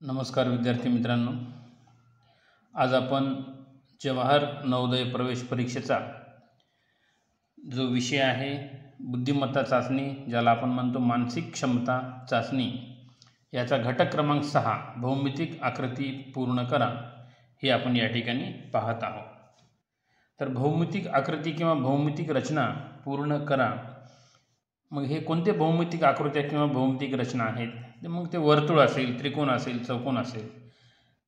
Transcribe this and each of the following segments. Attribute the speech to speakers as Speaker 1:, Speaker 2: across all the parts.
Speaker 1: नमस्कार विद्यार्थी मित्रांनो, आज आपण जवाहर नवोदय प्रवेश परीक्षेचा जो विषय आहे बुद्धिमत्ता चाचणी, ज्याला आपण म्हणतो मानसिक क्षमता चाचणी, याचा घटक क्रमांक 6 भौमितिक आकृती पूर्ण करा हे आपण या ठिकाणी पाहत आहोत। तर भौमितिक आकृती किंवा भौमितिक रचना पूर्ण करा। मग हे कोणते भौमितिक आकृत्या किंवा भौमितिक रचना आहेत? ते मग ते वर्तुळ असेल, त्रिकोण असेल, चौकोन असेल।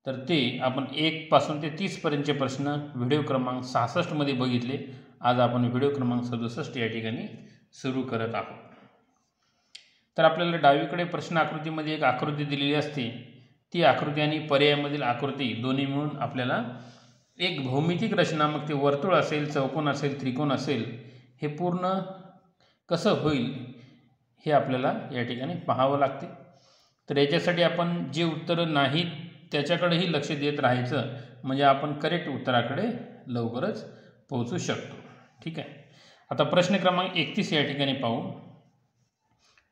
Speaker 1: तर ते आपण 1 पासून ते 30 पर्यंतचे प्रश्न व्हिडिओ क्रमांक 66 मध्ये बघितले। आज आपण व्हिडिओ क्रमांक 67 या ठिकाणी सुरू करत आहोत। तर आपल्याला डावीकडे प्रश्न आकृतीमध्ये एक आकृती दिलेली असते, ती आकृती आणि पर्यायामधील आकृती दोन्ही मिळून आपल्याला एक भौमितिक रचना, मग ते वर्तुळ असेल, चौकोन असेल, त्रिकोण असेल, हे पूर्ण कसं होईल हे आपल्याला या ठिकाणी पाहावं लागते। तर याच्यासाठी आपण जे उत्तर नाहीत त्याच्याकडेही लक्ष देत राहायचं, म्हणजे आपण करेक्ट उत्तराकडे लवकरच पोहोचू शकतो। ठीक आहे, आता प्रश्न क्रमांक 31 या ठिकाणी पाहू।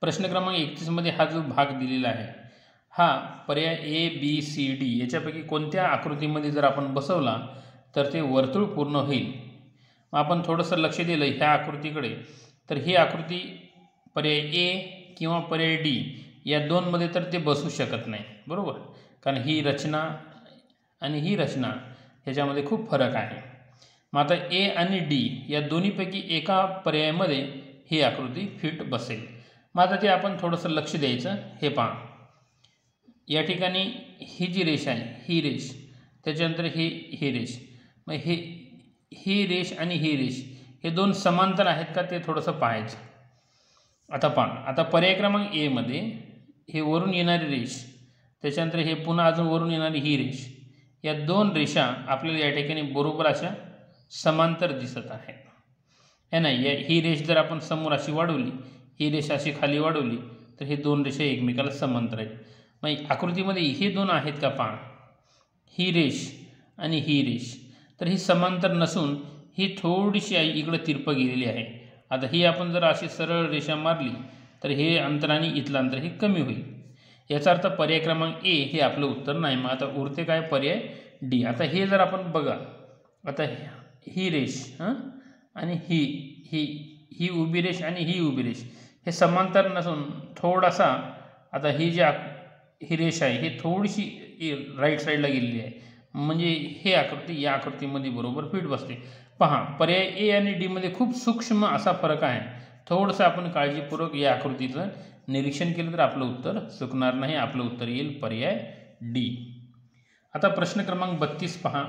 Speaker 1: प्रश्न क्रमांक 31 मध्ये हा जो भाग दिलेला आहे, हा पर्याय ए बी सी डी याच्यापैकी कोणत्या आकृतीमध्ये जर आपण बसवला तर ते वर्तुळ पूर्ण होईल। मग आपण थोडंसं लक्ष दिलं ह्या आकृतीकडे, तर ही आकृती पर्याय ए किंवा पर्याय डी या दोनमध्ये तर ते बसू शकत नाही, बरोबर, कारण ही रचना आणि ही रचना ह्याच्यामध्ये खूप फरक आहे। मग आता ए आणि डी या दोन्हीपैकी एका पर्यायामध्ये ही आकृती फिट बसेल। मग आता ते आपण थोडंसं लक्ष द्यायचं। हे पहा, या ठिकाणी ही जी रेष आहे, ही रेष, त्याच्यानंतर ही रेष, मग ही रेष आणि ही रेष हे दोन समांतर आहेत का ते थोडंसं पाहायचं। आता पहा, आता पर्याय क्रमांक ए मध्ये हे वरून येणारी रेष, त्याच्यानंतर हे पुन्हा अजून वरून येणारी ही रेष, या दोन रेषा आपल्याला या ठिकाणी बरोबर अशा समांतर दिसत आहेत, है ना। ही रेष जर आपण समोर अशी वाढवली, ही रेष अशी खाली वाढवली, तर हे दोन रेषा एकमेकाला समांतर आहेत। मग आकृतीमध्ये हे दोन आहेत का पहा, ही रेष आणि ही रेष, तर ही समांतर नसून ही थोडीशी इकडे तिरपं गेलेली आहे। आता ही आपण जर अशी सरळ रेषा मारली तर हे अंतर आणि इथलं अंतर हे कमी होईल। याचा अर्थ पर्याय क्रमांक ए हे आपलं उत्तर नाही। मग आता उरते काय, पर्याय डी। आता हे जर आपण बघा, आता ही रेष आणि ही उभी रेष आणि ही उभी रेष हे समांतर नसून थोडासा, आता ही रेष आहे ही थोडीशी राईट साईडला गेलेली आहे, म्हणजे हे आकृती या आकृतीमध्ये बरोबर फिट बसते। पहा, पर्याय ए आणि डी मध्ये खूप सूक्ष्म असा फरक आहे। थोडंसं आपण काळजीपूर्वक या आकृतीचं निरीक्षण केलं तर आपलं उत्तर चुकणार नाही, आपलं उत्तर येईल पर्याय डी। आता प्रश्न क्रमांक 32 पहा।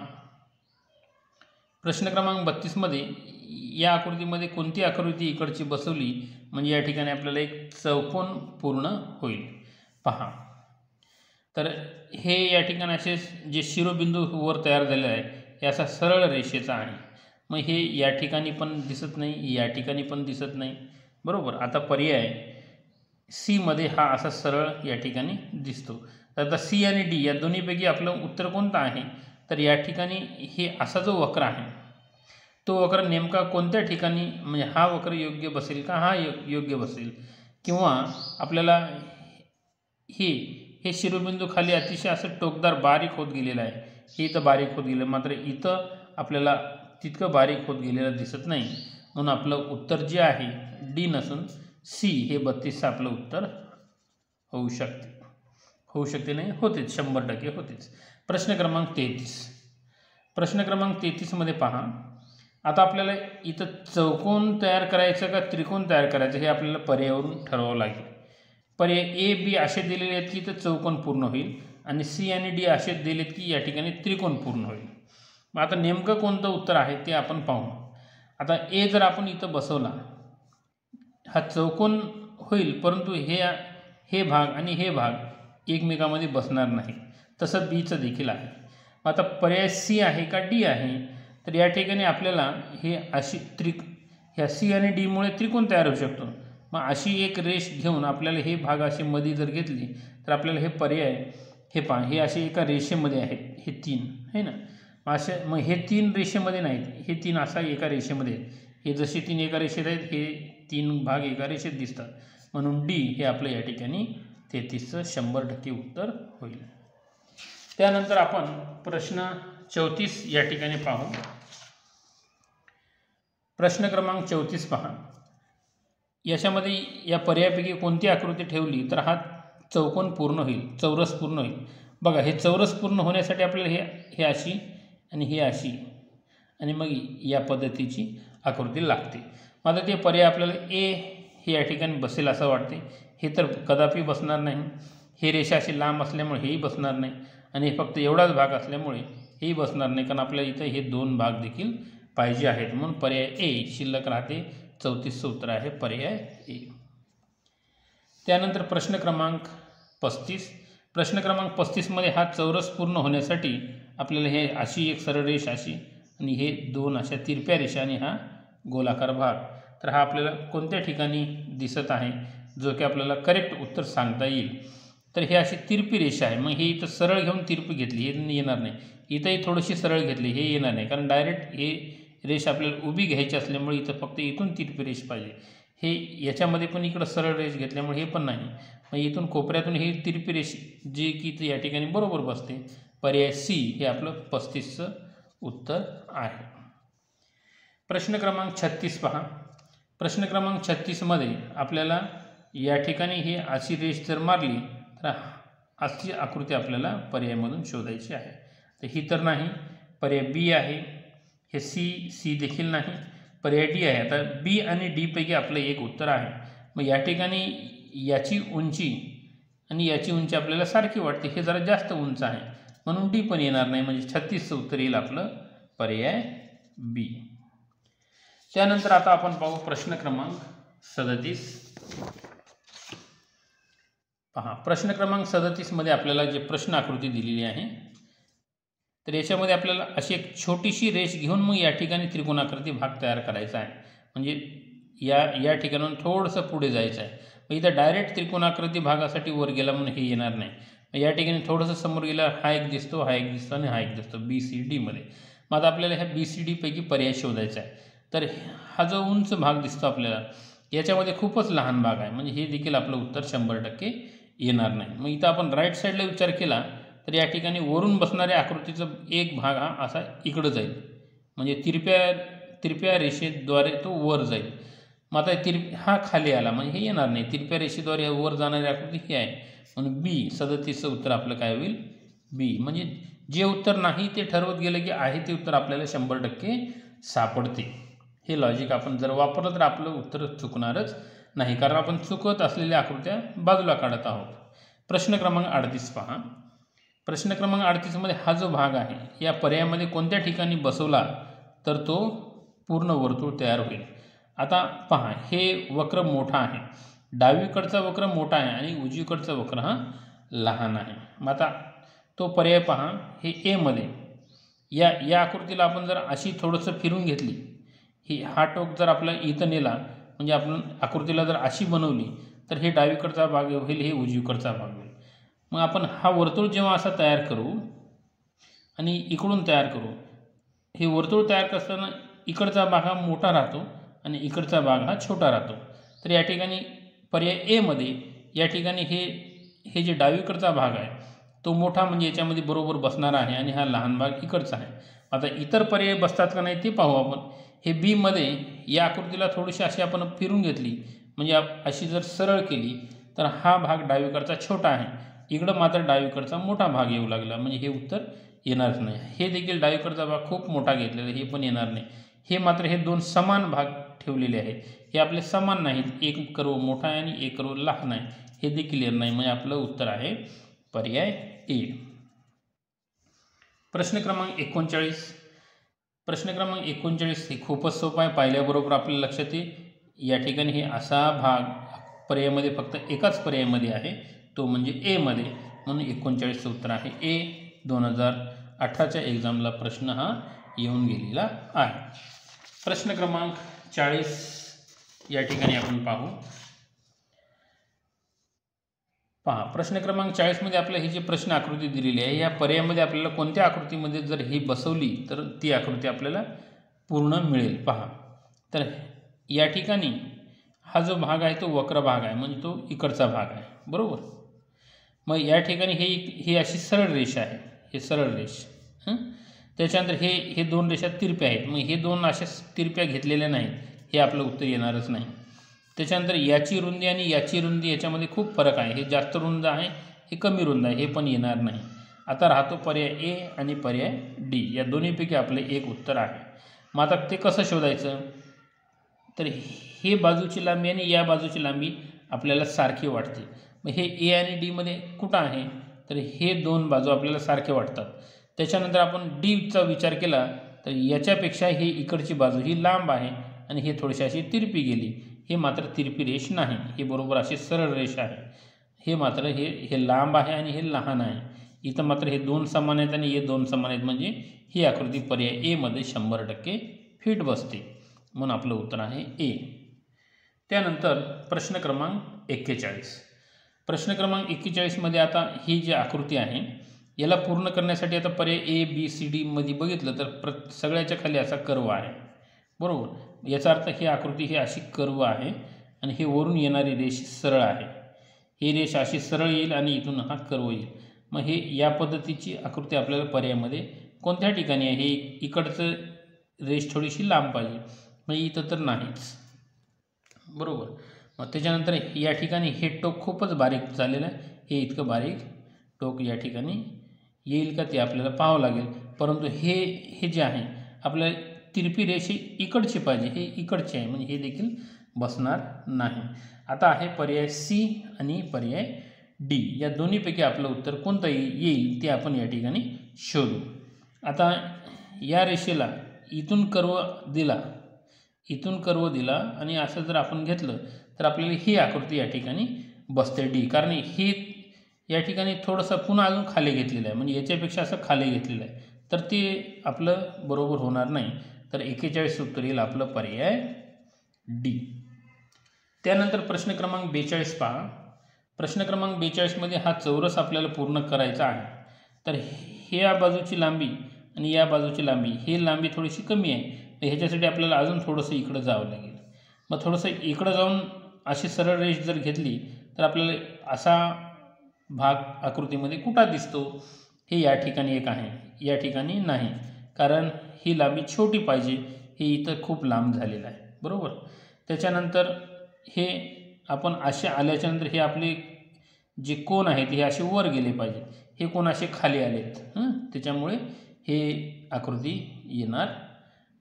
Speaker 1: प्रश्न क्रमांक 32 मध्ये या आकृतीमध्ये कोणती आकृती इकडची बसवली म्हणजे या ठिकाणी आपल्याला एक चौकोन पूर्ण होईल। पहा, तर हे या ठिकाणी असे जे शिरोबिंदू वर तयार झालेला आहे हे असा सरळ रेषेचा आहे। मग हे या ठिकाणी पण दिसत नाही, या ठिकाणी पण दिसत नाही, बरोबर। आता पर्याय सी मध्ये हा असा सरळ या ठिकाणी दिसतो। तर आता सी आणि डी या दोन्हीपैकी आपलं उत्तर कोणतं आहे, तर या ठिकाणी हे असा जो वक्र आहे तो वक्र नेमका कोणत्या ठिकाणी, म्हणजे हा वक्र योग्य बसेल का, हा योग्य बसेल, किंवा आपल्याला हे शिरोबिंदू खाली अतिशय असं टोकदार बारीक होत गेलेलं आहे, हे इथं बारीक होत गेलं, मात्र इथं आपल्याला तितकं बारीक होत गेलेलं दिसत नाही। म्हणून आपलं उत्तर जे आहे डी नसून सी हे 32 आपलं उत्तर होऊ शकते नाही, होतेच, 100% होतेच। प्रश्न क्रमांक 33। प्रश्न क्रमांक 33 मध्ये पहा, आता आपल्याला इथं चौकोन तयार करायचं का त्रिकोण तयार करायचं हे आपल्याला पर्यायावरून ठरवावं लागेल। पर्याय ए बी असे दिलेले आहेत की इथं चौकोन पूर्ण होईल, आणि सी आणि डी असे दिलेत की या ठिकाणी त्रिकोण पूर्ण होईल। मग आता नेमकं कोणतं उत्तर आहे ते आपण पाहू। आता ए जर आपण इथं बसवला, हा चौकोन होईल, परंतु हे भाग आणि हे भाग एकमेकांमध्ये बसणार नाही। तसं बीचं देखील आहे। मग आता पर्याय सी आहे का डी आहे, तर या ठिकाणी आपल्याला हे अशी ह्या सी आणि डी मुळे त्रिकोण तयार होऊ शकतो। मग अशी एक रेष घेऊन आपल्याला हे भाग असे मध्ये जर घेतली तर आपल्याला हे पर्याय, हे पहा, हे असे एका रेषेमध्ये आहेत, हे तीन आहे ना। मग हे तीन रेषेमध्ये नाहीत, हे तीन असा एका रेषेमध्ये आहेत। हे जसे तीन एका रेषेत आहेत, हे तीन भाग एका रेषेत दिसतात, म्हणून डी हे आपलं या ठिकाणी 33चं 100% उत्तर होईल। त्यानंतर आपण प्रश्न 34 या ठिकाणी पाहू। प्रश्न क्रमांक 34 पहा। याच्यामध्ये या पर्यायापैकी कोणती आकृती ठेवली तर हा चौकोन पूर्ण होईल, चौरस पूर्ण होईल। बघा, हे चौरस पूर्ण होण्यासाठी आपल्याला हे अशी आणि हे अशी आणि मग या पद्धतीची आकृती लागते। मग आता ते पर्याय आपल्याला ए हे या ठिकाणी बसेल असं वाटते। हे तर कदापि बसणार नाही। हे रेषा अशी लांब असल्यामुळे हेही बसणार नाही आणि फक्त एवढाच भाग असल्यामुळे हेही बसणार नाही, कारण आपल्याला इथं हे दोन भाग देखील पाहिजे आहेत, म्हणून पर्याय ए शिल्लक राहते। 34चं उत्तर आहे पर्याय ए। त्यानंतर प्रश्न क्रमांक 35। प्रश्न क्रमांक 35 मध्ये हा चौरस पूर्ण होण्यासाठी आपल्याला हे अशी एक सरळ रेष अशी आणि हे दोन अशा तिरप्या रेषा आणि हा गोलाकार भाग, तर हा आपल्याला कोणत्या ठिकाणी दिसत आहे जो की आपल्याला करेक्ट उत्तर सांगता येईल। तर हे अशी तिरपी रेषा आहे। मग हे इथं सरळ घेऊन तिरपी घेतली, हे येणार नाही। इथंही थोडीशी सरळ घेतली, हे येणार नाही, कारण डायरेक्ट हे रेष आपल्याला उभी घ्यायची असल्यामुळे इथं फक्त इथून तिरपी रेष पाहिजे। हे याच्यामध्ये पण इकडं सरळ रेष घेतल्यामुळे हे पण नाही। मग इथून कोपऱ्यातून ही तिरपी रेष जी की इथं या ठिकाणी बरोबर बसते। पर्याय सी हे आपलं 35चं उत्तर आहे। प्रश्न क्रमांक 36 पहा। प्रश्न क्रमांक 36 मध्ये आपल्याला या ठिकाणी ही अशी रेष जर मारली तर अशी आकृती आपल्याला पर्यायामधून शोधायची आहे। तर ही तर नाही, पर्याय बी आहे। हे सी देखील नाही, पर्याय डी आहे। आता बी आणि डी पैकी आपलं एक उत्तर आहे। मग या ठिकाणी याची उंची आणि याची उंची आपल्याला सारखी वाटते, हे जरा जास्त उंच आहे म्हणून डी पण येणार नाही, म्हणजे 36चं उत्तर येईल आपलं पर्याय बी। त्यानंतर आता आपण पाहू प्रश्न क्रमांक 37 पहा। प्रश्न क्रमांक 37 मध्ये आपल्याला जे प्रश्न आकृती दिलेली आहे तर याच्यामध्ये आपल्याला अशी एक छोटीशी रेष घेऊन मग या ठिकाणी त्रिकोणाकृती भाग तयार करायचा आहे। म्हणजे या ठिकाणाहून थोडंसं पुढे जायचं आहे। मग इथं डायरेक्ट त्रिकोणाकृती भागासाठी वर गेला म्हणून हे येणार नाही। मग या ठिकाणी थोडंसं समोर गेला, हा एक दिसतो, हा एक दिसतो आणि हा एक दिसतो BCD मध्ये। मग आता आपल्याला ह्या BCD पैकी पर्याय शोधायचा आहे। तर हा जो उंच भाग दिसतो आपल्याला, याच्यामध्ये खूपच लहान भाग आहे, म्हणजे हे देखील आपलं उत्तर 100% येणार नाही। मग इथं आपण राईट साईडला विचार केला तर या ठिकाणी वरून बसणाऱ्या आकृतीचा एक भाग हा असा इकडं जाईल, म्हणजे तिरप्या रेषेद्वारे तो वर जाईल। मग आता हा खाली आला म्हणजे हे येणार नाही, तिरप्या रेषेद्वारे वर जाणारी आकृती ही आहे, म्हणून बी 37चं उत्तर आपलं काय होईल बी। म्हणजे जे उत्तर नाही ते ठरवत गेलं की आहे ते उत्तर आपल्याला 100% सापडते। हे लॉजिक आपण जर वापरलं तर आपलं उत्तर चुकणारच नाही, कारण आपण चुकत असलेल्या आकृत्या बाजूला काढत आहोत। प्रश्न क्रमांक 38 पहा। प्रश्न क्रमांक 38 मध्ये हा जो भाग आहे या पर्यायामध्ये कोणत्या ठिकाणी बसवला तर तो पूर्ण वर्तुळ तयार होईल। आता पहा, हे वक्र मोठा आहे, डावीकडचा वक्र मोठा आहे आणि उजवीकडचा वक्र हा लहान आहे। मग आता तो पर्याय पहा, हे ए मध्ये या आकृतीला आपण जर अशी थोडंसं फिरून घेतली, हा टोक जर आपला इथं नेला म्हणजे आपण आकृतीला जर अशी बनवली तर हे डावीकडचा भाग होईल, हे उजवीकडचा भाग होईल। मग आपण हा वर्तुळ जेव्हा असा तयार करू आणि इकडून तयार करू, हे वर्तुळ तयार करताना इकडचा भाग हा मोठा राहतो आणि इकडचा भाग हा छोटा राहतो। तर या ठिकाणी पर्याय ए मध्ये या ठिकाणी हे जे डावीकडचा भाग आहे तो मोठा म्हणजे याच्यामध्ये बरोबर बसणार आहे आणि हा लहान भाग इकडचा आहे। आता इतर पर्याय बसतात का नाही ते पाहू आपण। हे बी मध्ये या आकृतीला थोडीशी अशी आपण फिरून घेतली, म्हणजे अशी जर सरळ केली तर हा भाग डावीकडचा छोटा आहे, इकडं मात्र डावीकडचा मोठा भाग येऊ लागला, म्हणजे हे उत्तर येणारच नाही। हे देखील डावीकडचा भाग खूप मोठा घेतलेला, हे पण येणार नाही। हे मात्र हे दोन समान भाग ठेवलेले आहेत, हे आपले समान नाहीत, एक कर्व मोठा आहे आणि एक कर्व लहान आहे, हे देखील येणार नाही, म्हणजे आपलं उत्तर आहे पर्याय ए। प्रश्न क्रमांक 39। प्रश्न क्रमांक 39 हे खूपच सोपं आहे, पाहिल्याबरोबर आपल्या लक्षात येईल। या ठिकाणी हे असा भाग पर्यायामध्ये फक्त एकाच पर्यायामध्ये आहे, तो म्हणजे ए मध्ये, म्हणून 39चं उत्तर आहे ए। 2018च्या एक्झामला प्रश्न हा येऊन गेलेला आहे। प्रश्न क्रमांक 40 या ठिकाणी आपण पाहू। पहा, प्रश्न क्रमांक 40 मध्ये आपल्याला ही जी प्रश्न आकृती दिलेली आहे या पर्यायामध्ये आपल्याला कोणत्या आकृतीमध्ये जर ही बसवली तर ती आकृती आपल्याला पूर्ण मिळेल। पहा, तर या ठिकाणी हा जो भाग आहे तो वक्र भाग आहे, म्हणजे तो इकडचा भाग आहे, बरोबर। मग या ठिकाणी ही अशी सरळ रेषा आहे, हे सरळ रेष. त्याच्यानंतर हे दोन रेषा तिरप्या आहेत. मग हे दोन अशा तिरप्या घेतलेल्या नाहीत, हे आपलं उत्तर येणारच नाही. त्याच्यानंतर याची रुंदी आणि याची रुंदी याच्यामध्ये खूप फरक आहे. हे जास्त रुंद आहे, हे कमी रुंद आहे, हे पण येणार नाही. आता राहतो पर्याय ए आणि पर्याय डी. या दोन्हीपैकी आपलं एक उत्तर आहे. मग आता ते कसं शोधायचं? तर हे बाजूची लांबी आणि या बाजूची लांबी आपल्याला सारखी वाटते. मग हे ए आणि डीमध्ये कुठं आहे? तर हे दोन बाजू आपल्याला सारखे वाटतात. त्याच्यानंतर आपण डीचा विचार केला तर याच्यापेक्षा हे इकडची बाजू ही लांब आहे आणि हे थोडीशी अशी तिरपी गेली. हे मात्र तिरपी रेष नाही, हे बरोबर अशी सरळ रेष आहे. हे मात्र हे लांब आहे आणि हे लहान आहे. इथं मात्र हे दोन समान आहेत आणि हे दोन समान आहेत, म्हणजे ही आकृती पर्याय एमध्ये 100% फिट बसते. म्हणून आपलं उत्तर आहे ए. त्यानंतर प्रश्न क्रमांक 41. प्रश्न क्रमांक 41मध्ये आता ही जी आकृती आहे याला पूर्ण करण्यासाठी आता पर्याय ए बी सी डी मध्ये बघितलं तर सगळ्याच्या खाली असा कर्व आहे, बरोबर. याचा अर्थ ही आकृती ही अशी कर्व आहे आणि हे वरून येणारी रेष सरळ आहे. ही रेष अशी सरळ येईल आणि इथून हा कर्व येईल. मग हे या पद्धतीची आकृती आपल्याला पर्यायामध्ये कोणत्या ठिकाणी आहे? हे इकडचं रेष थोडीशी लांब पाहिजे, मग इथं तर नाहीच, बरोबर. मग त्याच्यानंतर या ठिकाणी हे टोक खूपच बारीक झालेलं आहे. हे इतकं बारीक टोक या ठिकाणी येईल का ते आपल्याला पाहावं लागेल. परंतु हे जे आहे आपल्याला तिरपी रेष इकडची पाहिजे, हे इकडचे आहे, म्हणजे हे देखील बसणार नाही. आता आहे पर्याय सी आणि पर्याय डी. या दोन्हीपैकी आपलं उत्तर कोणतं येईल ते आपण या ठिकाणी शोधू. आता या रेषेला इथून कर्व दिला आणि असं जर आपण घेतलं तर आपल्याला ही आकृती या ठिकाणी बसते डी. कारण ही या ठिकाणी थोडंसं पुन्हा अजून खाली घेतलेलं आहे, म्हणजे याच्यापेक्षा असं खाली घेतलेलं आहे, तर ते आपलं बरोबर होणार नाही. तर 41 उत्तर येईल आपलं पर्याय डी. त्यानंतर प्रश्न क्रमांक 42 पहा. प्रश्न क्रमांक 42मध्ये हा चौरस आपल्याला पूर्ण करायचा आहे. तर ह्या बाजूची लांबी आणि या बाजूची लांबी, ही लांबी थोडीशी कमी आहे. ह्याच्यासाठी आपल्याला अजून थोडंसं इकडं जावं लागेल. मग थोडंसं इकडं जाऊन अशी सरळ रेष जर घेतली तर आपल्याला असा भाग आकृतीमध्ये कुठं दिसतो? हे या ठिकाणी एक आहे, या ठिकाणी नाही, कारण ही लांबी छोटी पाहिजे. हे इथं खूप लांब झालेलं आहे, बरोबर. त्याच्यानंतर हे आपण असे आल्याच्यानंतर हे आपले जे कोण आहेत हे असे वर गेले पाहिजे, हे कोण असे खाली आलेत, त्याच्यामुळे हे आकृती येणार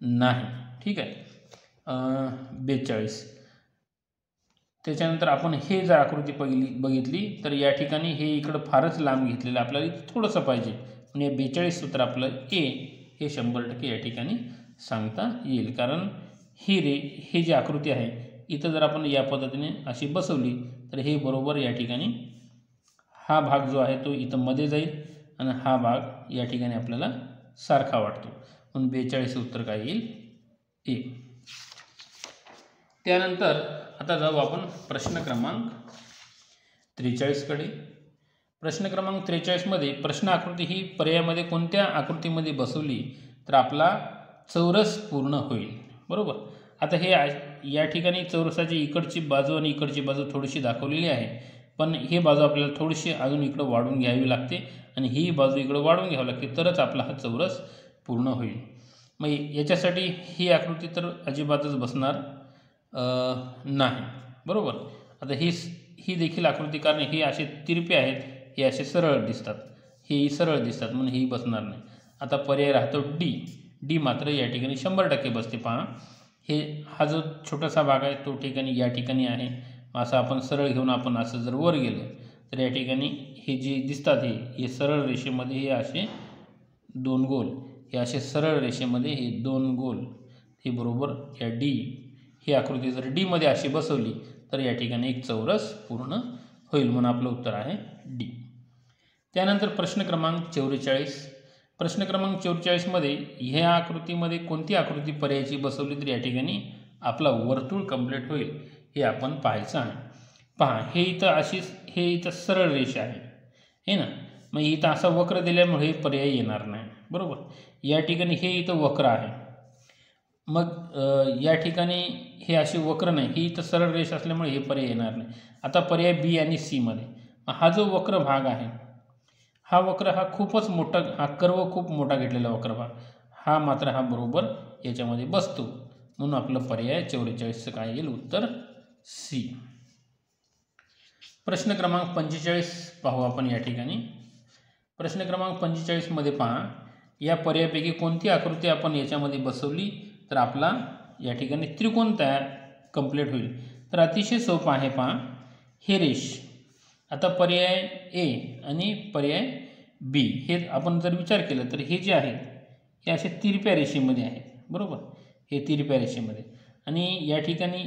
Speaker 1: नाही. ठीक आहे. 42. त्याच्यानंतर आपण हे जर आकृती बघितली तर या ठिकाणी हे इकडं फारच लांब घेतलेलं आपल्याला थोडंसं पाहिजे. म्हणजे 42 सूत्र आपलं ए हे 100% या ठिकाणी सांगता येईल. कारण ही जी आकृती आहे इथं जर आपण या पद्धतीने अशी बसवली तर हे बरोबर या ठिकाणी हा भाग जो आहे तो इथं मध्ये जाईल आणि हा भाग या ठिकाणी आपल्याला सारखा वाटतो. म्हणून 42 उत्तर काय येईल? ए. त्यानंतर आता जाऊ आपण प्रश्न क्रमांक 43कडे. प्रश्न क्रमांक 43मध्ये प्रश्न आकृती ही पर्यायामध्ये कोणत्या आकृतीमध्ये बसवली तर आपला चौरस पूर्ण होईल, बरोबर. आता हे या ठिकाणी चौरसाची इकडची बाजू आणि इकडची बाजू थोडीशी दाखवलेली आहे, पण ही बाजू आपल्याला थोडीशी अजून इकडं वाढून घ्यावी लागते आणि ही बाजू इकडं वाढून घ्यावी लागते, तरच आपला हा चौरस पूर्ण होईल. मग याच्यासाठी ही आकृती तर अजिबातच बसणार नाही, बरोबर. आता ही देखील आकृती, कारण ही असे तिरपे आहेत, हे असे सरळ दिसतात, हे सरळ दिसतात, म्हणून ही बसणार नाही. आता पर्याय राहतो डी मात्र या ठिकाणी 100% बसते. पहा, हा जो छोटासा भाग आहे तो ठिकाणी या ठिकाणी आहे. असं आपण सरळ घेऊन आपण असं जर वर गेलं तर या ठिकाणी हे जे दिसतात हे सरळ रेषेमध्ये हे असे दोन गोल, हे असे सरळ रेषेमध्ये हे दोन गोल, हे बरोबर या डी ही आकृती जर डीमध्ये अशी बसवली तर या ठिकाणी एक चौरस पूर्ण होईल. म्हणून आपलं उत्तर आहे डी. त्यानंतर प्रश्न क्रमांक 44. प्रश्न क्रमांक 44मध्ये ह्या आकृतीमध्ये कोणती आकृती पर्यायाची बसवली तर या ठिकाणी आपला वर्तुळ कंप्लीट होईल हे आपण पाहायचं आहे. पहा, हे इथं सरळ रेषा आहे, हे ना. मग इथं असा वक्र दिल्यामुळे पर्याय येणार नाही, बरोबर. या ठिकाणी हे इथं वक्र आहे, मग या ठिकाणी हे असे वक्र नाही, ही इथं सरळ रेष असल्यामुळे हे पर्याय येणार नाही. आता पर्याय बी आणि सी मध्ये हा जो वक्र भाग आहे, हा वक्र हा खूपच मोठा, हा कर्व खूप मोठा घेतलेला वक्र हा मात्र हा बरोबर याच्यामध्ये बसतो, म्हणून आपलं पर्याय 44चं काय येईल उत्तर सी. प्रश्न क्रमांक 45 पाहू आपण या ठिकाणी. प्रश्न क्रमांक 45 मध्ये पहा, या पर्यायापैकी कोणती आकृती आपण याच्यामध्ये बसवली तर आपला या ठिकाणी त्रिकोण तयार कंप्लीट होईल. तर अतिशय सोपं आहे पहा. हे रेष, आता पर्याय ए आणि पर्याय बी हे आपण जर विचार केला तर हे जे आहे हे असे तिरप्या रेषेमध्ये आहे, बरोबर. हे तिरप्या रेषेमध्ये, आणि या ठिकाणी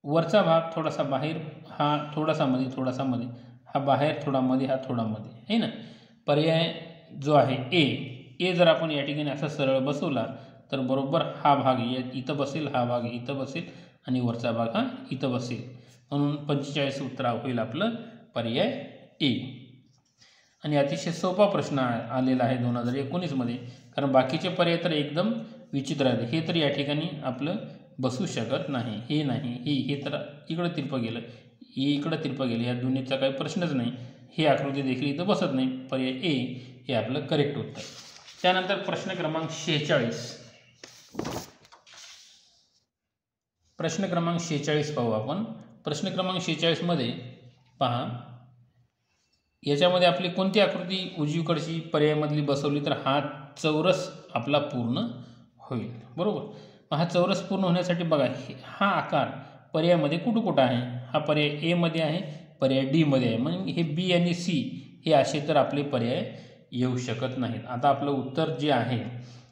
Speaker 1: वरचा भाग थोडासा बाहेर, हा थोडासा मध्ये, थोडासा मध्ये, हा बाहेर थोडा मध्ये, हा थोडा मध्ये आहे ना. पर्याय जो आहे ए जर आपण या ठिकाणी असा सरळ बसवला तर बरोबर हा भाग इथं बसेल, हा भाग इथं बसेल आणि वरचा भाग हा इथं बसेल, म्हणून 45 उत्तर होईल आपलं पर्याय ए. आणि अतिशय सोपा प्रश्न आलेला आहे 2019 मध्ये, कारण बाकीचे पर्याय तर एकदम विचित्र आहेत. हे तर या ठिकाणी आपलं बसू शकत नाही, हे नाही, हे तर इकडं तिरपं गेलं, हे इकडं तिरपं गेलं, या दोन्हीचा काही प्रश्नच नाही. ही आकृती देखील इथं बसत नाही. पर्याय ए हे आपलं करेक्ट उत्तर. त्यानंतर प्रश्न क्रमांक 46. प्रश्न क्रमांक 46 पाहू आपण. प्रश्न क्रमांक 46 मध्ये पहा, याच्यामध्ये आपली कोणती आकृती उजवीकडची पर्यायामधली बसवली तर हा चौरस आपला पूर्ण होईल, बरोबर. हा चौरस पूर्ण होण्यासाठी बघा, हा आकार पर्यायामध्ये कुठं आहे. हा पर्याय ए मध्ये आहे, पर्याय डी मध्ये आहे, म्हणजे हे बी आणि सी हे असे तर आपले पर्याय येऊ शकत नाहीत. आता आपलं उत्तर जे आहे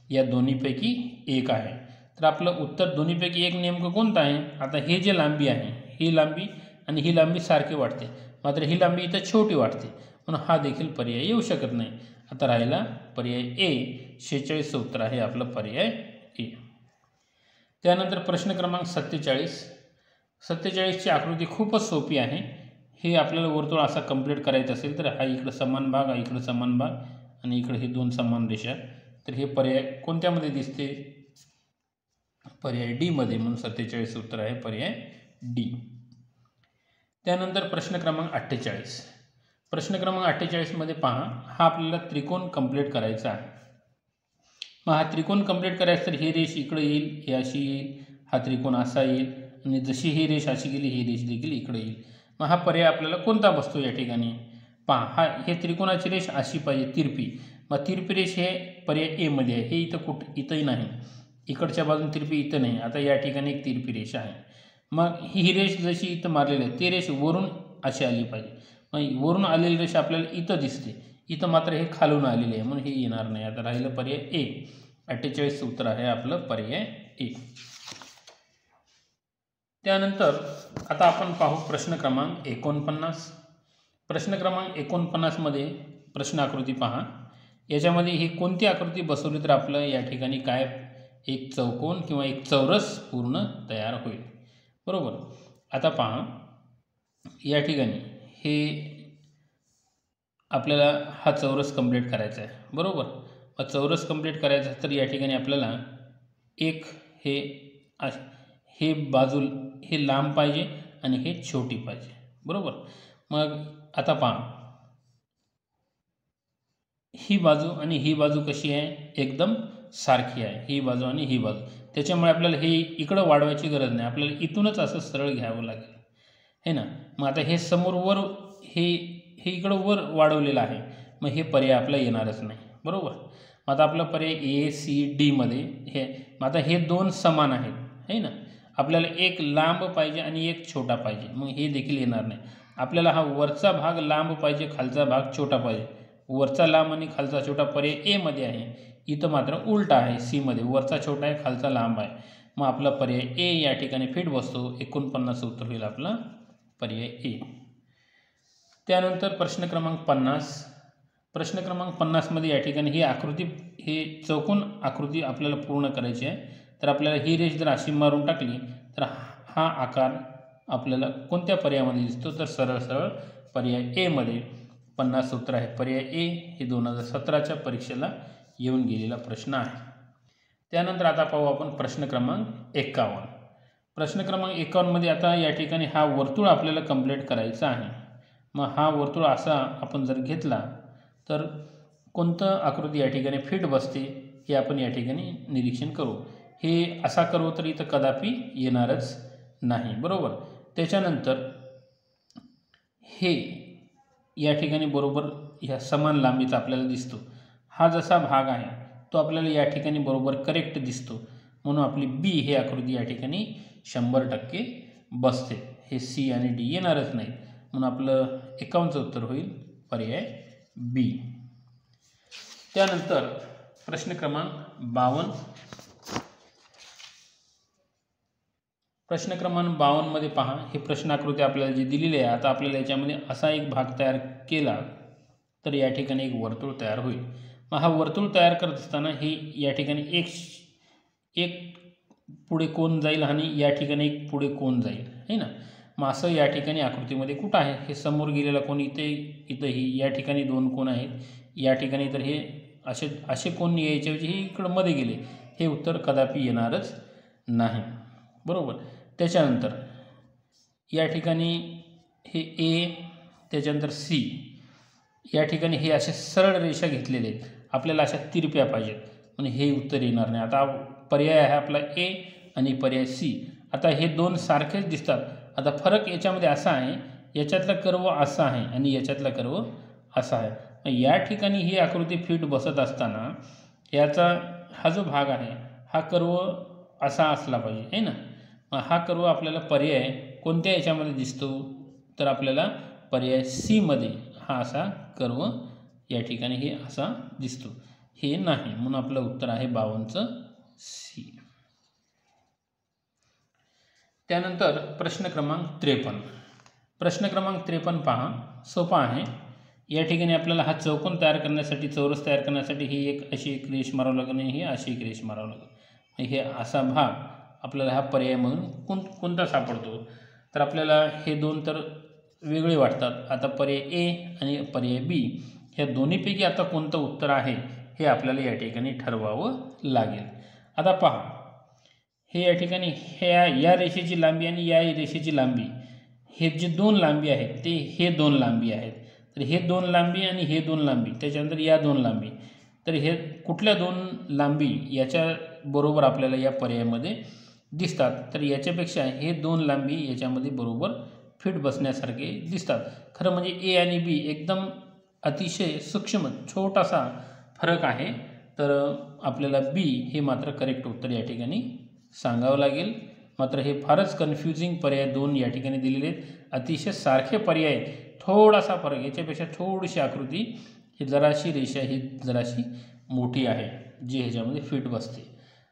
Speaker 1: या दोन्हीपैकी एक आहे. तर आपलं उत्तर दोन्हीपैकी एक नेमकं कोणतं आहे. आता हे जे लांबी आहे, ही लांबी आणि ही लांबी सारखी वाटते, मात्र ही लांबी इथं छोटी वाटते, म्हणून हा देखील पर्याय येऊ शकत नाही. आता राहिला पर्याय ए. 46 उत्तर आहे आपलं पर्याय ए. त्यानंतर प्रश्न क्रमांक 47. 47ची आकृती खूपच सोपी आहे. हे आपल्याला वर्तुळ असा कंप्लीट करायचं असेल तर हा इकडं समान भाग, हा इकडं समान भाग आणि इकडे हे दोन समान रेषा, तर हे पर्याय कोणत्यामध्ये दिसते. पर्याय डी मध्ये, म्हणून 47 उत्तर आहे पर्याय डी. त्यानंतर प्रश्न क्रमांक 48. प्रश्न क्रमांक 48 मध्ये पहा, हा आपल्याला त्रिकोण कंप्लीट करायचा आहे. मग हा त्रिकोण कंप्लीट करायचं तर ही रेष इकडे येईल, ही अशी येईल, हा त्रिकोण असा येईल, आणि जशी ही रेष अशी गेली ही रेष देखील इकडे येईल. मग हा पर्याय आपल्याला कोणता बसतो या ठिकाणी. पहा, हे त्रिकोणाची रेष अशी पाहिजे तिरपी. मग तिरपी रेष हे पर्याय ए मध्ये आहे, हे इथं इथंही नाही, इकडच्या बाजून तिरपी इथं नाही. आता या ठिकाणी एक तिरपी रेष आहे. मग ही रेष जशी इथं मारलेली आहे ती रेष वरून अशी आली पाहिजे. मग वरून आलेली रेष आपल्याला इथं दिसते, इथं मात्र हे खालून आलेले आहे, म्हणून हे येणार नाही. आता राहिलं पर्याय ए. 48 उत्तर आहे आपलं पर्याय ए. त्यानंतर आता आपण पाहू प्रश्न क्रमांक 49. प्रश्न क्रमांक 49 मध्ये प्रश्न आकृती पहा. याच्यामध्ये ही कोणती आकृती बसवली तर आपलं या ठिकाणी काय एक चौकोन किंवा एक चौरस पूर्ण तयार होईल, बरोबर. आता पहा, या ठिकाणी हे आपल्याला हा चौरस कंप्लीट करायचा आहे, बरोबर. मग चौरस कंप्लीट करायचा तर या ठिकाणी आपल्याला एक हे बाजू हे लांब पाहिजे आणि हे छोटी पाहिजे, बरोबर. मग आता पहा, ही बाजू आणि ही बाजू कशी आहे, एकदम सारखी आहे, ही बाजू आणि ही बाजू. त्याच्यामुळे आपल्याला हे इकडं वाढवायची गरज नाही, आपल्याला इथूनच असं सरळ घ्यावं लागेल, है ना. मग आता हे समोर वर हे इकडं वर वाढवलेलं आहे, मग हे पर्याय आपला येणारच नाही, बरोबर. मग आता आपला पर्याय ए सी डी मध्ये हे, मग आता हे दोन समान आहेत, है ना. आपल्याला एक लांब पाहिजे आणि एक छोटा पाहिजे, मग हे देखील येणार नाही. आपल्याला हा वरचा भाग लांब पाहिजे, खालचा भाग छोटा पाहिजे. वरचा लांब आणि खालचा छोटा पर्याय ए मध्ये आहे, इथं मात्र उलटा आहे सी मध्ये, वरचा छोटा आहे खालचा लांब आहे. मग आपला पर्याय ए या ठिकाणी फिट बसतो. 49 उत्तर होईल आपला पर्याय ए. त्यानंतर प्रश्न क्रमांक 50. प्रश्न क्रमांक 50 मध्ये या ठिकाणी ही आकृती, हे चौकोन आकृती आपल्याला पूर्ण करायची आहे. तर आपल्याला ही रेष जर अशी मारून टाकली तर हा आकार आपल्याला कोणत्या पर्यायामध्ये दिसतो तर सरळ सरळ पर्याय ए मध्ये. 50 उत्तर आहे पर्याय ए. हे 2017च्या परीक्षेला येऊन गेलेला प्रश्न आहे. त्यानंतर आता पाहू आपण प्रश्न क्रमांक 51. प्रश्न क्रमांक 51 मध्ये आता या ठिकाणी हा वर्तुळ आपल्याला कंप्लीट करायचा आहे. मग हा वर्तुळ असा आपण जर घेतला तर कोणतं आकृती या ठिकाणी फिट बसते हे आपण या ठिकाणी निरीक्षण करू. हे असा कर्व तर इथं कदापि येणारच नाही, बरोबर. त्याच्यानंतर हे या ठिकाणी बरोबर ह्या समान लांबीचा आपल्याला दिसतो. हा जसा भाग आहे तो आपल्याला या ठिकाणी बरोबर करेक्ट दिसतो, म्हणून आपली बी ही आकृती या ठिकाणी 100% बसते. हे सी आणि डी येणारच नाही, म्हणून आपलं 51चं उत्तर होईल पर्याय बी. त्यानंतर प्रश्न क्रमांक 52. प्रश्न क्रमांक 52 मध्ये पहा, हे प्रश्न आकृती आपल्याला जी दिलेली आहे. आता आपल्याला याच्यामध्ये असा एक भाग तयार केला तर या ठिकाणी एक वर्तुळ तयार होईल. मग हा वर्तुळ तयार करत असताना हे या ठिकाणी एक पुढे कोन जाईल आणि या ठिकाणी एक पुढे कोन जाईल, है ना. मग असं या ठिकाणी आकृतीमध्ये कुठं आहे, हे समोर गेलेला कोन इथंही या ठिकाणी 2 कोन आहेत या ठिकाणी. तर हे असे कोन यायच्याऐवजी हे इकडं मध्ये गेले, हे उत्तर कदापि येणारच नाही, बरोबर. त्याच्यानंतर या ठिकाणी हे ए, त्याच्यानंतर सी, या ठिकाणी हे असे सरळ रेषा घेतलेले आहेत. आपल्याला अशा तिरप्या पाहिजेत, म्हणून हे उत्तर येणार नाही. आता पर्याय आहे आपला ए आणि पर्याय सी. आता हे दोन सारखेच दिसतात. आता फरक याच्यामध्ये असा आहे, याच्यातला कर्व असा आहे आणि याच्यातला कर्व असा आहे. या ठिकाणी ही आकृती फिट बसत असताना याचा हा जो भाग आहे हा कर्व असा असला पाहिजे, है ना. हा कर्व आपल्याला पर्याय कोणत्या याच्यामध्ये दिसतो, तर आपल्याला पर्याय सी मध्ये हा असा कर्व या ठिकाणी हे असा दिसतो, हे नाही, म्हणून आपलं उत्तर आहे 52चं सी. त्यानंतर प्रश्न क्रमांक 53. प्रश्न क्रमांक 53 पहा, सोपा आहे. या ठिकाणी आपल्याला हा चौकोन तयार करण्यासाठी, चौरस तयार करण्यासाठी ही अशी एक रेष मारावं लागेल आणि ही अशी एक रेष मारावं लागेल. हे असा भाग आपल्याला हा पर्यायामधून कोणता सापडतो, तर आपल्याला हे दोन तर वेगळे वाटतात. आता पर्याय ए आणि पर्याय बी ह्या दोन्हीपैकी आता कोणतं उत्तर आहे हे आपल्याला या ठिकाणी ठरवावं लागेल. आता पहा, हे या ठिकाणी या रेषेची लांबी आणि या रेषेची लांबी, हे जे दोन लांबी आहेत ते हे दोन लांबी आहेत. तर हे दोन लांबी आणि हे दोन लांबी, त्याच्यानंतर या दोन लांबी, तर हे कुठल्या दोन लांबी याच्या बरोबर आपल्याला या पर्यायामध्ये दिसतात, तर याच्यापेक्षा हे दोन लांबी याच्यामध्ये बरोबर फिट बसण्यासारखे दिसतात. खरं म्हणजे ए आणि बी एकदम अतिशय सूक्ष्म छोटासा फरक आहे. तर आपल्याला बी हे मात्र करेक्ट उत्तर या ठिकाणी सांगावं लागेल. मात्र हे फारच कन्फ्युजिंग पर्याय दोन या ठिकाणी दिलेले आहेत. अतिशय सारखे पर्याय, थोडासा फरक, याच्यापेक्षा थोडीशी आकृती, ही जराशी रेषा ही जराशी मोठी आहे जी ह्याच्यामध्ये फिट बसते.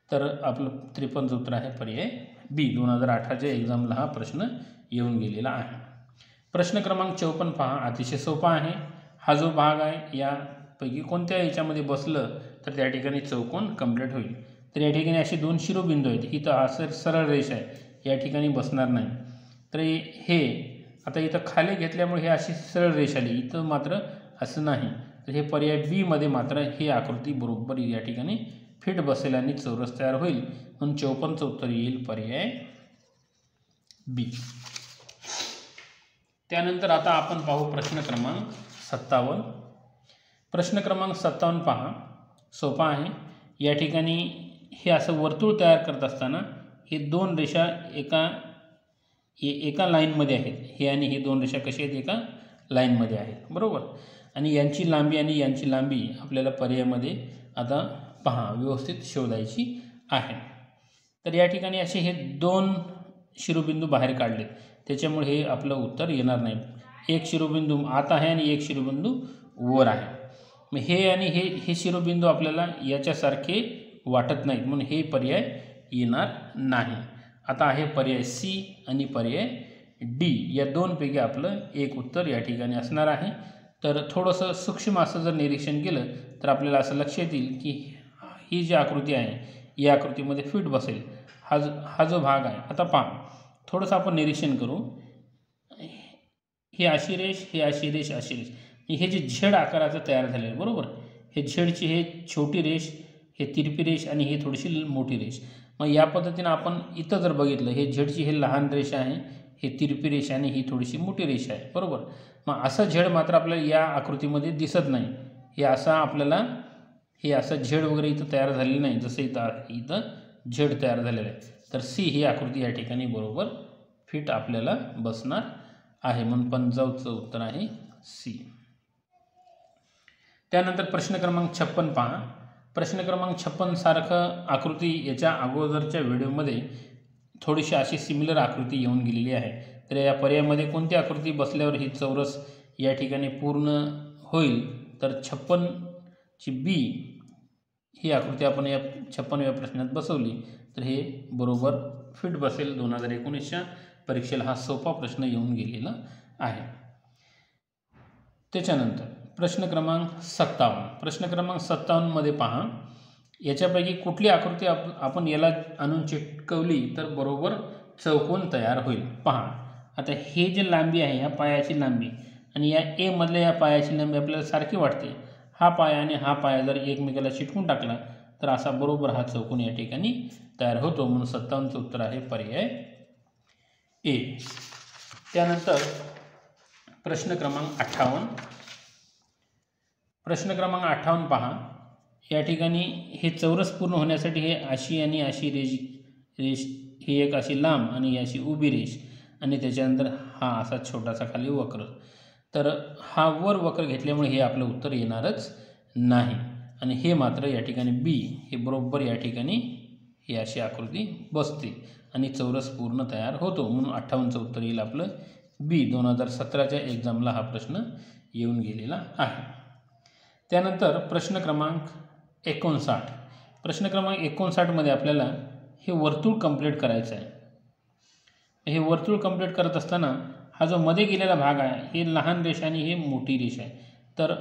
Speaker 1: तर आपलं 53चं उत्तर आहे पर्याय बी. 2018च्या एक्झामला हा प्रश्न येऊन गेलेला आहे. प्रश्न क्रमांक 54 पहा, अतिशय सोपा आहे. हा जो भाग आहे यापैकी कोणत्या याच्यामध्ये बसलं तर त्या ठिकाणी चौकोन कंप्लीट होईल. तर या ठिकाणी असे दोन शिरोबिंदू आहेत. ही तर असं सरळ रेषा आहे, या ठिकाणी बसणार नाही. तर हे आता इथं खाली घेतल्यामुळे हे अशी सरळ रेषा आली, इथं मात्र असं नाही. तर हे पर्याय बी मध्ये मात्र ही आकृती बरोबर या ठिकाणी फिट बसेल आणि चौरस तयार होईल, म्हणून 54चं उत्तर येईल पर्याय बी. त्यानंतर आता आपण पाहू प्रश्न क्रमांक 57. प्रश्न क्रमांक 57 पहा, सोपा आहे. या ठिकाणी हे असं वर्तुळ तयार करत असताना हे दोन रेषा एका लाईनमध्ये आहेत. हे आणि हे दोन रेषा कशा आहेत, एका लाईनमध्ये आहेत, बरोबर. आणि यांची लांबी आणि यांची लांबी आपल्याला पर्यायामध्ये आता पहा व्यवस्थित शोधायची आहे. तर या ठिकाणी असे हे दोन शिरोबिंदू बाहेर काढलेत, त्याच्यामुळे हे आपलं उत्तर येणार नाही. एक शिरोबिंदू आत आहे आणि एक शिरोबिंदू वर आहे. मग हे आणि हे शिरोबिंदू आपल्याला याच्यासारखे वाटत नाहीत, म्हणून हे पर्याय येणार नाही. आता आहे पर्याय सी आणि पर्याय डी, या दोनपैकी आपलं एक उत्तर या ठिकाणी असणार आहे. तर थोडंसं सूक्ष्म असं जर निरीक्षण केलं तर आपल्याला असं लक्षात येईल की ही जी आकृती आहे या आकृतीमध्ये फिट बसेल हा जो भाग आहे. आता पहा, थोडंसं आपण निरीक्षण करू. ही अशी रेष, ही अशी रेष, अशी रेष, हे जे झेड आकाराचं तयार झालेलं आहे, बरोबर. हे झेडची हे छोटी रेष, हे तिरपी रेष आणि ही थोडीशी मोठी रेष. मग या पद्धतीनं आपण इथं जर बघितलं, हे झेडची हे लहान रेष आहे, हे तिरपी रेष आणि ही थोडीशी मोठी रेष आहे, बरोबर. मग असं झेड मात्र आपल्याला या आकृतीमध्ये दिसत नाही. हे असा आपल्याला हे असं झेड वगैरे इथं तयार झालेलं नाही, जसं इथं झेड तयार झालेलं आहे. तर सी ही आकृती या ठिकाणी बरोबर फिट आपल्याला बसणार आहे, म्हणून 55चं उत्तर आहे सी. त्यानंतर प्रश्न क्रमांक 56 पहा. प्रश्न क्रमांक 56 सारखं आकृती याच्या अगोदरच्या व्हिडिओमध्ये थोडीशी अशी सिमिलर आकृती येऊन गेलेली आहे. तर या पर्यायामध्ये कोणती आकृती बसल्यावर ही चौरस या ठिकाणी पूर्ण होईल? तर 56ची बी ही आकृती आपण या 56व्या प्रश्नात बसवली तर हे बरोबर फिट बसेल. 2019च्या परीक्षेला हा सोपा प्रश्न येऊन गेलेला आहे. त्याच्यानंतर प्रश्न क्रमांक 57. प्रश्न क्रमांक 57मध्ये पहा, याच्यापैकी कुठली आकृती आपण याला आणून चिटकवली तर बरोबर चौकोन तयार होईल? पहा, आता हे जे लांबी आहे, ह्या पायाची लांबी आणि या ए मधल्या या पायाची लांबी आपल्याला सारखी वाटते. हा पाया आणि हा पाया जर एकमेकाला चिटकून टाकला तर असा बरोबर हा चौकोन या ठिकाणी तयार होतो, म्हणून 57चं उत्तर आहे पर्याय ए. त्यानंतर प्रश्न क्रमांक 58. प्रश्न क्रमांक 58 पहा, या ठिकाणी हे चौरस पूर्ण होण्यासाठी हे अशी आणि अशी रेष ही एक अशी लांब आणि अशी उभी रेष आणि त्याच्यानंतर हा असा छोटासा खाली वक्र. तर हा वर वक्र घेतल्यामुळे हे आपलं उत्तर येणारच नाही आणि हे मात्र या ठिकाणी बी हे बरोबर या ठिकाणी ही अशी आकृती बसते आणि चौरस पूर्ण तयार होतो, म्हणून 58चं उत्तर येईल आपलं बी. 2017च्या एक्झामला हा प्रश्न येऊन गेलेला आहे. त्यानंतर प्रश्न क्रमांक 59. प्रश्न क्रमांक 59मध्ये आपल्याला हे वर्तुळ कंप्लीट करायचं आहे. हे वर्तुळ कंप्लीट करत असताना हा जो मध्ये गेलेला भाग आहे हे लहान रेषा आणि हे मोठी रेषा आहे. तर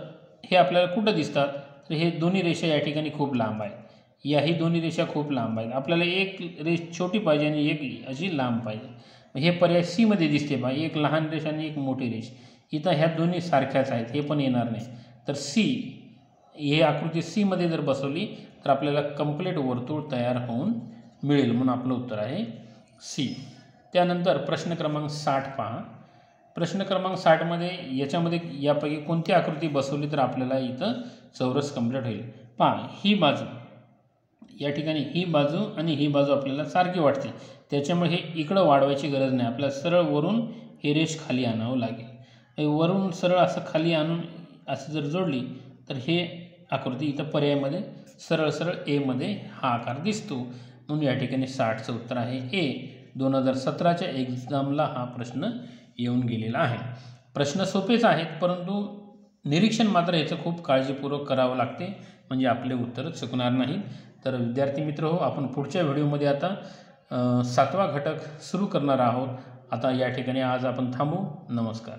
Speaker 1: हे आपल्याला कुठं दिसतात? तर हे दोन्ही रेषा या ठिकाणी खूप लांब आहेत. याही दोन्ही रेषा खूप लांब आहेत. आपल्याला एक रेष छोटी पाहिजे आणि एक अशी लांब पाहिजे. हे पर्याय सी मध्ये दिसते पहा, एक लहान रेष आणि एक मोठी रेष. इथं ह्या दोन्ही सारख्याच आहेत, हे पण येणार नाही. तर सी ही आकृती सी मध्ये जर बसवली तर आपल्याला कंप्लीट वर्तुळ तयार होऊन मिळेल, म्हणून आपलं उत्तर आहे सी. त्यानंतर प्रश्न क्रमांक 60 पहा. प्रश्न क्रमांक 60मध्ये याच्यामध्ये यापैकी कोणती आकृती बसवली तर आपल्याला इथं चौरस कंप्लीट होईल? पहा, ही बाजू या ठिकाणी ही बाजू आणि ही बाजू आपल्याला सारखी वाटते, त्याच्यामुळे हे इकडं वाढवायची गरज नाही. आपल्याला सरळ वरून हे रेष खाली आणावं लागेल. वरून सरळ असं खाली आणून असं जर जोडली तर हे आकृती इथं पर्यायामध्ये सरळ सरळ एमध्ये हा आकार दिसतो, म्हणून या ठिकाणी 60चं उत्तर आहे ए. 2017च्या एक्झामला हा प्रश्न येऊन गेलेला आहे. प्रश्न सोपेच आहेत, परंतु निरीक्षण मात्र याचं खूप काळजीपूर्वक करावं लागते, म्हणजे आपले उत्तर चुकणार नाहीत. तर विद्यार्थी मित्र हो, आपण पुढच्या व्हिडिओमध्ये आता 7वा घटक सुरू करणार आहोत. आता या ठिकाणी आज आपण थांबू. नमस्कार.